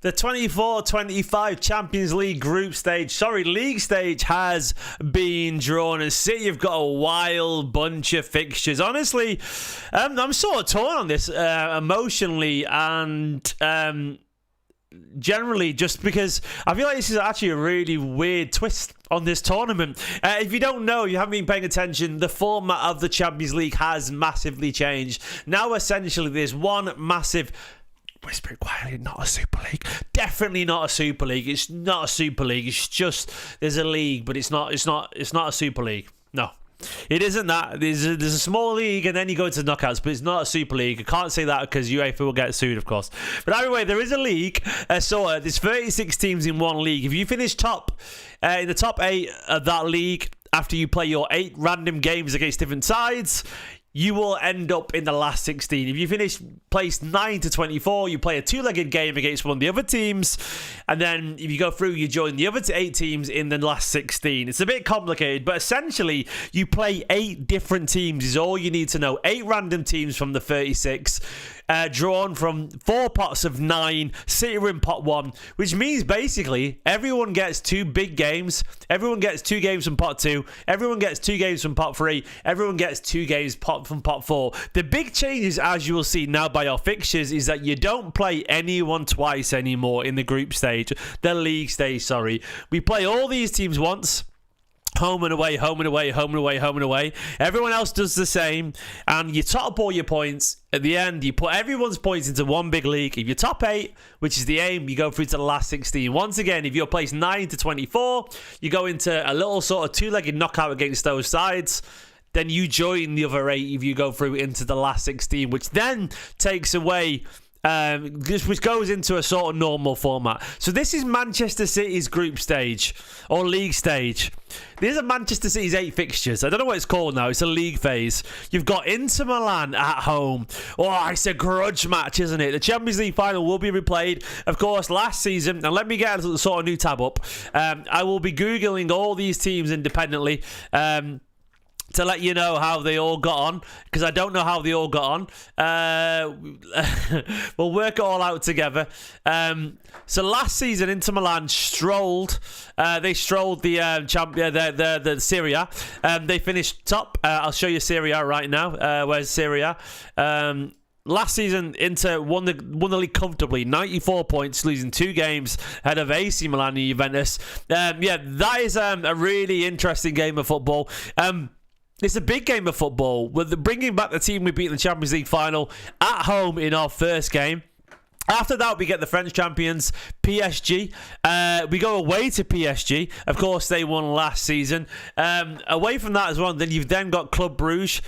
The 24-25 Champions League group stage, league stage has been drawn, and City have got a wild bunch of fixtures. Honestly, I'm sort of torn on this emotionally and generally, just because I feel like this is actually a really weird twist on this tournament. If you don't know, you haven't been paying attention, the format of the Champions League has massively changed. Now, essentially, there's one massive... Whisper it quietly, not a Super League. Definitely not a Super League. It's not a Super League. It's just there's a league, but it's not a Super League. No. It isn't that. There's a small league and then you go into the knockouts, but it's not a Super League. I can't say that because UEFA will get sued, of course. But anyway, there is a league. There's 36 teams in one league. If you finish top in the top 8 of that league after you play your 8 random games against different sides, you will end up in the last 16. If you finish placed 9 to 24, you play a 2-legged game against one of the other teams. And then if you go through, you join the other 8 teams in the last 16. It's a bit complicated, but essentially, you play 8 different teams is all you need to know. 8 random teams from the 36. Drawn from 4 pots of 9. City are in pot 1, which means basically everyone gets 2 big games. Everyone gets 2 games from pot 2. Everyone gets 2 games from pot 3. Everyone gets 2 games from pot 4. The big changes, as you will see now by our fixtures, is that you don't play anyone twice anymore in the group stage. The league stage, sorry. We play all these teams once. Home and away, home and away, home and away, home and away. Everyone else does the same. And you top up all your points. At the end, you put everyone's points into one big league. If you're top 8, which is the aim, you go through to the last 16. Once again, if you're placed 9 to 24, you go into a little sort of 2-legged knockout against those sides. Then you join the other 8 if you go through into the last 16, which then takes away... which goes into a sort of normal format. So this is Manchester City's group stage or league stage. These are Manchester City's 8 fixtures. I don't know what it's called now. It's a league phase. You've got Inter Milan at home. Oh, it's a grudge match, isn't it? The Champions League final will be replayed, of course, last season. And let me get a sort of new tab up. I will be Googling all these teams independently. To let you know how they all got on, because I don't know how they all got on. We'll work it all out together. So last season, Inter Milan strolled. They strolled the the Serie A. They finished top. I'll show you Serie A right now. Where's Serie A? Last season, Inter won the league comfortably, 94 points, losing 2 games ahead of AC Milan and Juventus. That is a really interesting game of football. It's a big game of football. We're bringing back the team we beat in the Champions League final at home in our first game. After that, we get the French champions, PSG. We go away to PSG. Of course, they won last season. Away from that as well, then you've then got Club Brugge.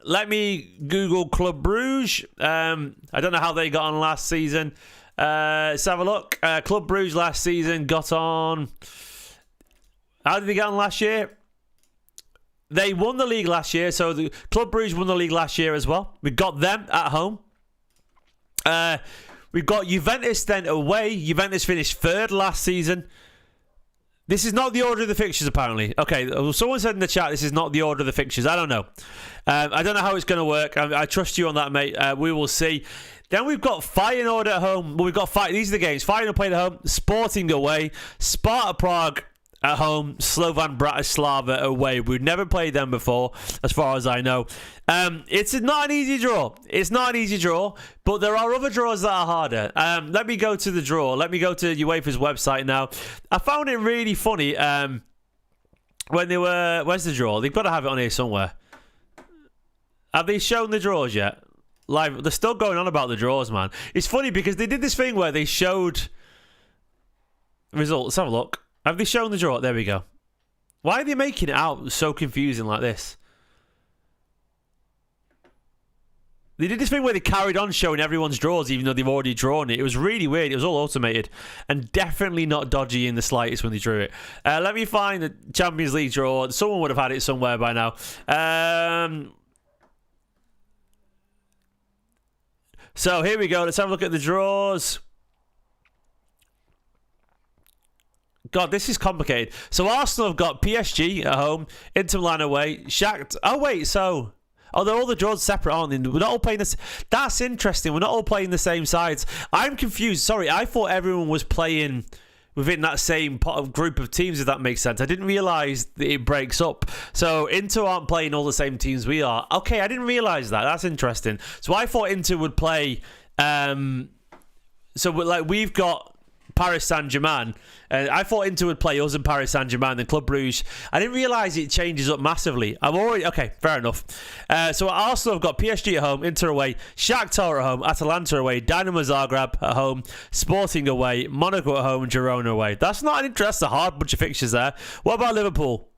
Let me Google Club Brugge. I don't know how they got on last season. Let's have a look. Club Brugge last season got on... How did they get on last year? They won the league last year, so the Club Brugge won the league last year as well. We got them at home. We've got Juventus then away. Juventus finished 3rd last season. This is not the order of the fixtures, apparently. Okay, someone said in the chat this is not the order of the fixtures. I don't know. I don't know how it's going to work. I trust you on that, mate. We will see. Then we've got Feyenoord at home. Well, we've got these are the games. Feyenoord played at home. Sporting away. Sparta Prague at home, Slovan Bratislava away. We've never played them before, as far as I know. It's not an easy draw. It's not an easy draw, but there are other draws that are harder. Let me go to the draw. Let me go to UEFA's website now. I found it really funny when they were... Where's the draw? They've got to have it on here somewhere. Have they shown the draws yet? Live. They're still going on about the draws, man. It's funny because they did this thing where they showed results. Let's have a look. Have they shown the draw? There we go. Why are they making it out so confusing like this? They did this thing where they carried on showing everyone's draws even though they've already drawn it. It was really weird. It was all automated and definitely not dodgy in the slightest when they drew it. Let me find the Champions League draw. Someone would have had it somewhere by now. So here we go. Let's have a look at the draws. God, this is complicated. So Arsenal have got PSG at home, Inter Milan away, Shakhtar. Oh wait, so Oh, they're all the draws separate, aren't they? We're not all playing this. That's interesting. We're not all playing the same sides. I'm confused. Sorry, I thought everyone was playing within that same pot of group of teams, if that makes sense. I didn't realise that it breaks up. So Inter aren't playing all the same teams we are. Okay, I didn't realise that. That's interesting. So I thought Inter would play... we've got Paris Saint-Germain. I thought Inter would play us and Paris Saint-Germain and Club Brugge. I didn't realise it changes up massively. Okay, fair enough. So at Arsenal, I've got PSG at home, Inter away, Shakhtar at home, Atalanta away, Dynamo Zagreb at home, Sporting away, Monaco at home, Girona away. That's not an interest. That's a hard bunch of fixtures there. What about Liverpool?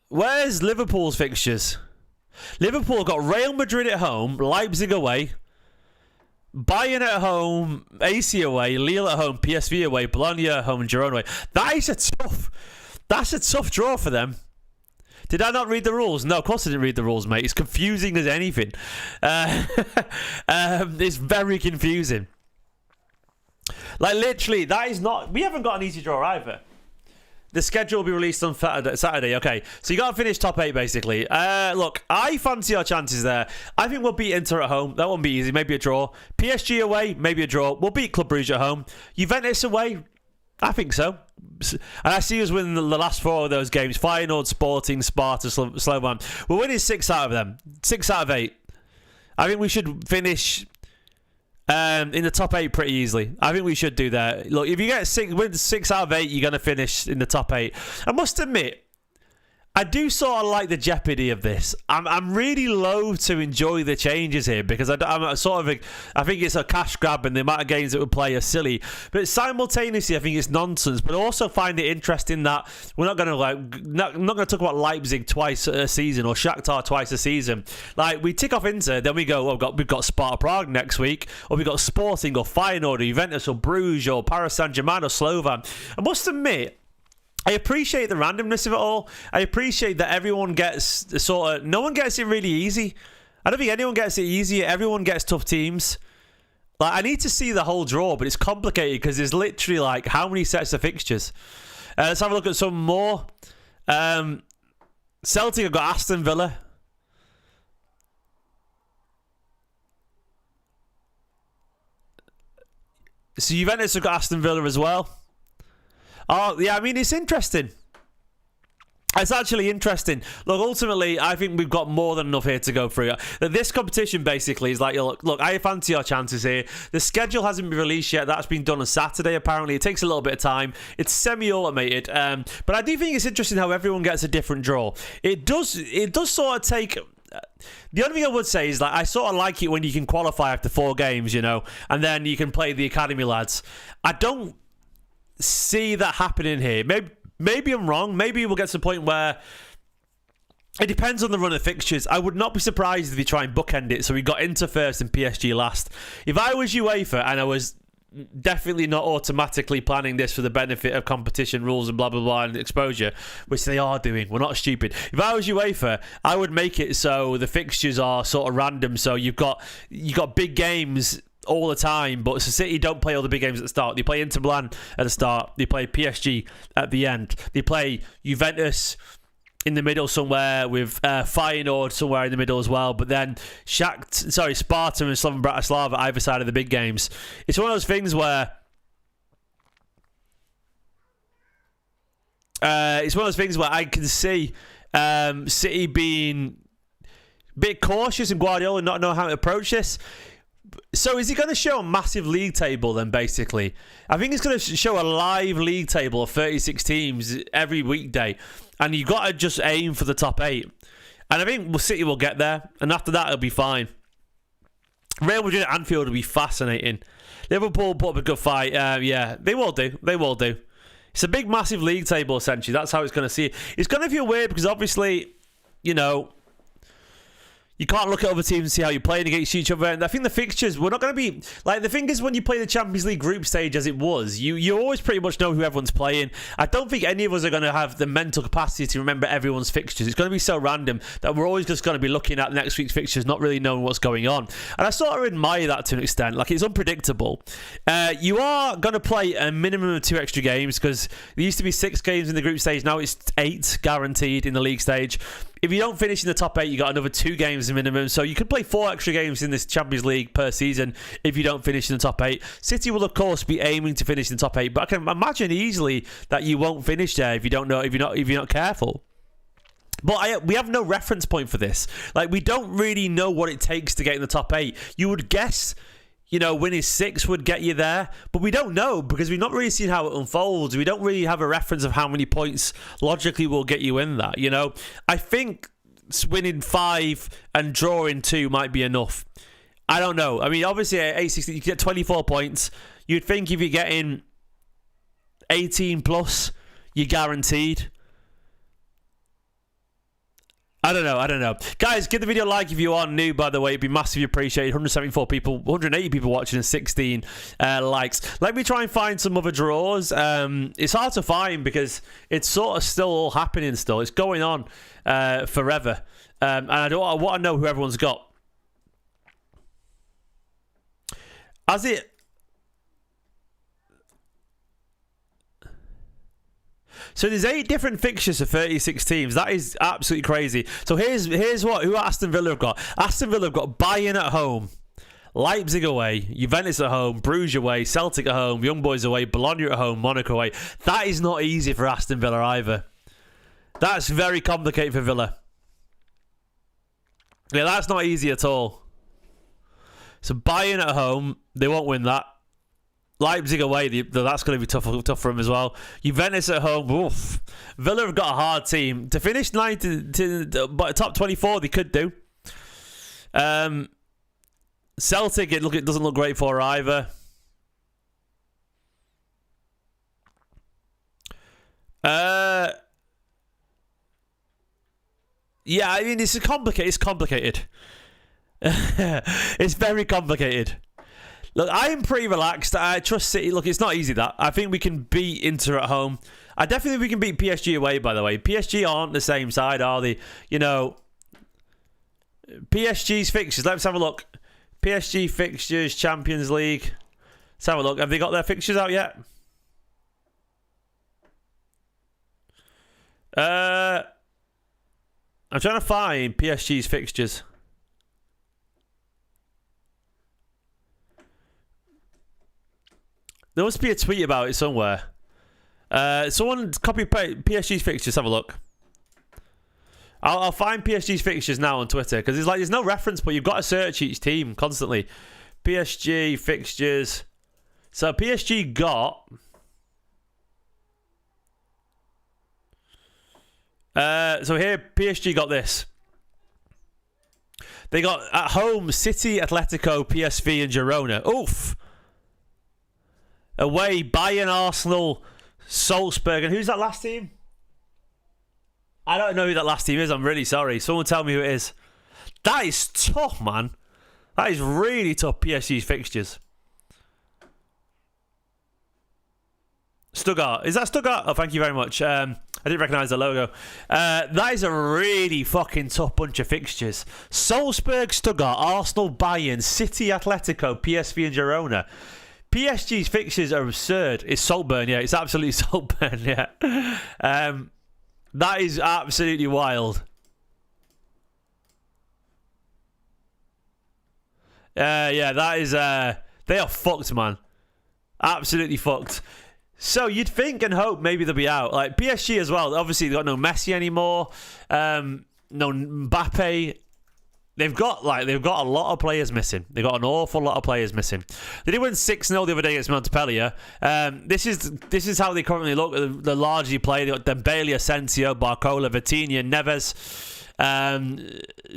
Where's Liverpool's fixtures? Liverpool got Real Madrid at home, Leipzig away, Bayern at home, AC away, Lille at home, PSV away, Bologna at home, and Girona away. That's a tough draw for them. Did I not read the rules? No, of course I didn't read the rules, mate. It's confusing as anything. It's very confusing. Like, literally, that is not... We haven't got an easy draw either. The schedule will be released on Saturday. Okay, so you got to finish top 8, basically. Look, I fancy our chances there. I think we'll beat Inter at home. That won't be easy. Maybe a draw. PSG away, maybe a draw. We'll beat Club Brugge at home. Juventus away, I think so. And I see us winning the last 4 of those games. Feyenoord, Sporting, Sparta, Slovan. We're winning 6 out of them. 6 out of 8. I think we should finish... in the top 8 pretty easily. I think we should do that. Look, if you win 6 out of 8, you're going to finish in the top 8. I must admit, I do sort of like the jeopardy of this. I'm really loath to enjoy the changes here because I think it's a cash grab and the amount of games that we play are silly. But simultaneously, I think it's nonsense. But I also find it interesting that we're not going to not going to talk about Leipzig twice a season or Shakhtar twice a season. Like, we tick off Inter, then we go, we've got Sparta Prague next week, or we've got Sporting or Feyenoord or Juventus or Bruges or Paris Saint-Germain or Slovan. I must admit, I appreciate the randomness of it all. I appreciate that everyone gets no one gets it really easy. I don't think anyone gets it easy. Everyone gets tough teams. Like, I need to see the whole draw, but it's complicated because there's literally like how many sets of fixtures. Let's have a look at some more. Celtic have got Aston Villa. So Juventus have got Aston Villa as well. Oh, yeah, I mean, it's interesting. It's actually interesting. Look, ultimately, I think we've got more than enough here to go through. This competition basically is like, look, I fancy our chances here. The schedule hasn't been released yet. That's been done on Saturday, apparently. It takes a little bit of time. It's semi-automated. But I do think it's interesting how everyone gets a different draw. It does sort of take... The only thing I would say is that I sort of like it when you can qualify after 4 games, and then you can play the academy lads. I don't see that happening here. Maybe I'm wrong. Maybe we'll get to the point where it depends on the run of fixtures. I would not be surprised if you try and bookend it. So we got Inter first and PSG last. If I was UEFA, and I was definitely not automatically planning this for the benefit of competition rules and blah blah blah and exposure, which they are doing, we're not stupid. If I was UEFA, I would make it so the fixtures are sort of random. So you got big games all the time, but City don't play all the big games at the start. They play Inter Milan at the start. They play PSG at the end. They play Juventus in the middle somewhere with Feyenoord somewhere in the middle as well. But then Sparta and Slovan Bratislava either side of the big games. It's one of those things where I can see City being a bit cautious and Guardiola not know how to approach this. So is he going to show a massive league table then, basically? I think he's going to show a live league table of 36 teams every weekday. And you've got to just aim for the top 8. And I think City will get there. And after that, it'll be fine. Real Madrid at Anfield will be fascinating. Liverpool put up a good fight. Yeah, they will do. They will do. It's a big, massive league table, essentially. That's how it's going to see it. It's going to feel weird because, obviously, You can't look at other teams and see how you're playing against each other. And I think the fixtures, we're not going to be... Like, the thing is, when you play the Champions League group stage as it was, you always pretty much know who everyone's playing. I don't think any of us are going to have the mental capacity to remember everyone's fixtures. It's going to be so random that we're always just going to be looking at next week's fixtures, not really knowing what's going on. And I sort of admire that to an extent. Like, it's unpredictable. You are going to play a minimum of 2 extra games, because there used to be 6 games in the group stage. Now it's 8 guaranteed in the league stage. If you don't finish in the top 8, you got another 2 games minimum. So you could play 4 extra games in this Champions League per season if you don't finish in the top 8. City will, of course, be aiming to finish in the top 8, but I can imagine easily that you won't finish there if you don't know, if you're not careful. But we have no reference point for this. Like, we don't really know what it takes to get in the top 8. You would guess, you know, winning 6 would get you there, but we don't know because we've not really seen how it unfolds. We don't really have a reference of how many points logically will get you in that, you know. I think winning 5 and drawing 2 might be enough. I don't know. I mean, obviously at 8-16 you get 24 points. You'd think if you're getting 18 plus, you're guaranteed. I don't know. Guys, give the video a like if you are new, by the way. It'd be massively appreciated. 174 people, 180 people watching and 16 likes. Let me try and find some other draws. It's hard to find because it's sort of still all happening still. It's going on forever. And I want to know who everyone's got. Has it... So there's 8 different fixtures for 36 teams. That is absolutely crazy. So here's who Aston Villa have got. Aston Villa have got Bayern at home, Leipzig away, Juventus at home, Brugge away, Celtic at home, Young Boys away, Bologna at home, Monaco away. That is not easy for Aston Villa either. That's very complicated for Villa. Yeah, that's not easy at all. So Bayern at home, they won't win that. Leipzig away, that's going to be tough for them as well. Juventus at home, oof. Villa have got a hard team. To finish top 24, they could do. Celtic, it doesn't look great for either. Yeah, I mean, it's complicated. It's very complicated. Look, I am pretty relaxed. I trust City. Look, it's not easy, that. I think we can beat Inter at home. I definitely think we can beat PSG away, by the way. PSG aren't the same side, are they? You know, PSG's fixtures. Let's have a look. PSG fixtures, Champions League. Let's have a look. Have they got their fixtures out yet? I'm trying to find PSG's fixtures. There must be a tweet about it somewhere. Someone copy PSG's fixtures. Have a look. I'll find PSG's fixtures now on Twitter because there's no reference, but you've got to search each team constantly. PSG fixtures. So PSG got. So here PSG got this. They got at home City, Atletico, PSV, and Girona. Oof. Away, Bayern, Arsenal, Salzburg. And who's that last team? I don't know who that last team is. I'm really sorry. Someone tell me who it is. That is tough, man. That is really tough, PSG's fixtures. Stuttgart. Is that Stuttgart? Oh, thank you very much. I didn't recognise the logo. That is a really fucking tough bunch of fixtures. Salzburg, Stuttgart, Arsenal, Bayern, City, Atletico, PSV, and Girona. PSG's fixtures are absurd. It's Saltburn, yeah. It's absolutely Saltburn, yeah. That is absolutely wild. Yeah, that is... they are fucked, man. Absolutely fucked. So you'd think and hope maybe they'll be out. Like PSG as well. Obviously, they've got no Messi anymore. No Mbappe. They've got a lot of players missing. They've got an awful lot of players missing. They did win 6-0 the other day against Montpellier. This is how they currently look. They're largely playing. They've got Dembele, Asensio, Barcola, Vitinha, Neves,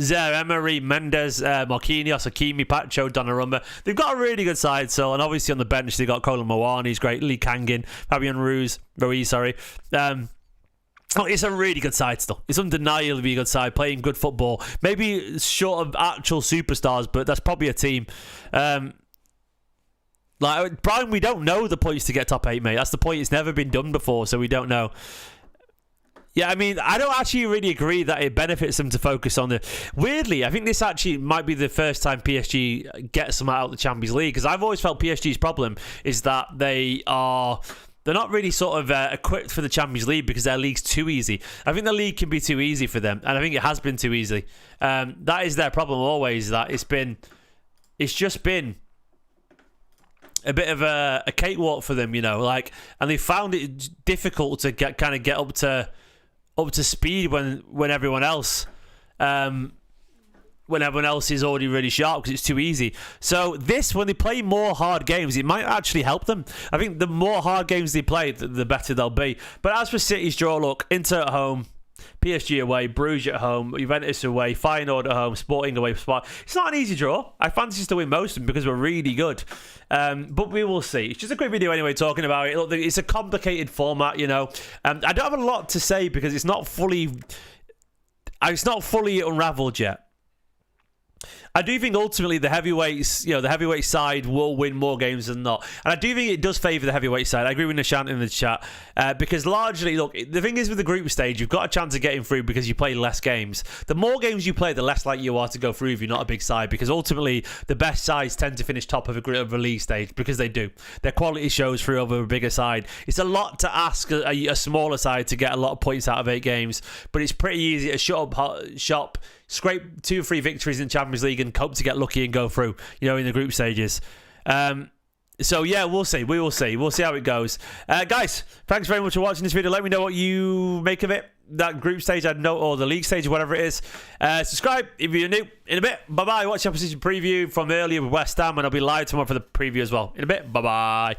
Zaire-Emery, Mendes, Marquinhos, Hakimi, Pacho, Donnarumma. They've got a really good side. So, and obviously on the bench they've got Colin Mawani, he's great. Lee Kangin, Fabian Ruiz. Oh, it's a really good side still. It's undeniably a good side, playing good football. Maybe short of actual superstars, but that's probably a team. Like Brian, we don't know the points to get top 8, mate. That's the point. It's never been done before, so we don't know. Yeah, I mean, I don't actually really agree that it benefits them to focus on the... Weirdly, I think this actually might be the first time PSG gets them out of the Champions League, because I've always felt PSG's problem is that they're not really sort of equipped for the Champions League because their league's too easy. I think the league can be too easy for them, and I think it has been too easy. That is their problem always, that it's just been a bit of a cakewalk for them, you know, like, and they found it difficult to get up to speed when everyone else is already really sharp because it's too easy. So when they play more hard games, it might actually help them. I think the more hard games they play, the better they'll be. But as for City's draw, look, Inter at home, PSG away, Brugge at home, Juventus away, Feyenoord at home, Sporting away. It's not an easy draw. I fancy us to win most of them because we're really good. But we will see. It's just a quick video anyway talking about it. Look, it's a complicated format, you know. I don't have a lot to say because it's not fully unraveled yet. I do think ultimately the heavyweight side will win more games than not. And I do think it does favour the heavyweight side. I agree with Nishant in the chat. Because largely, look, the thing is with the group stage, you've got a chance of getting through because you play less games. The more games you play, the less likely you are to go through if you're not a big side. Because ultimately, the best sides tend to finish top of a league stage because they do. Their quality shows through over a bigger side. It's a lot to ask a smaller side to get a lot of points out of 8 games. But it's pretty easy to shop, scrape 2 or 3 victories in Champions League and hope to get lucky and go through, you know, in the group stages. So yeah, we'll see. We will see. We'll see how it goes. Guys, thanks very much for watching this video. Let me know what you make of it. That group stage, or the league stage, or whatever it is. Subscribe if you're new. In a bit. Bye-bye. Watch the opposition preview from earlier with West Ham, and I'll be live tomorrow for the preview as well. In a bit. Bye-bye.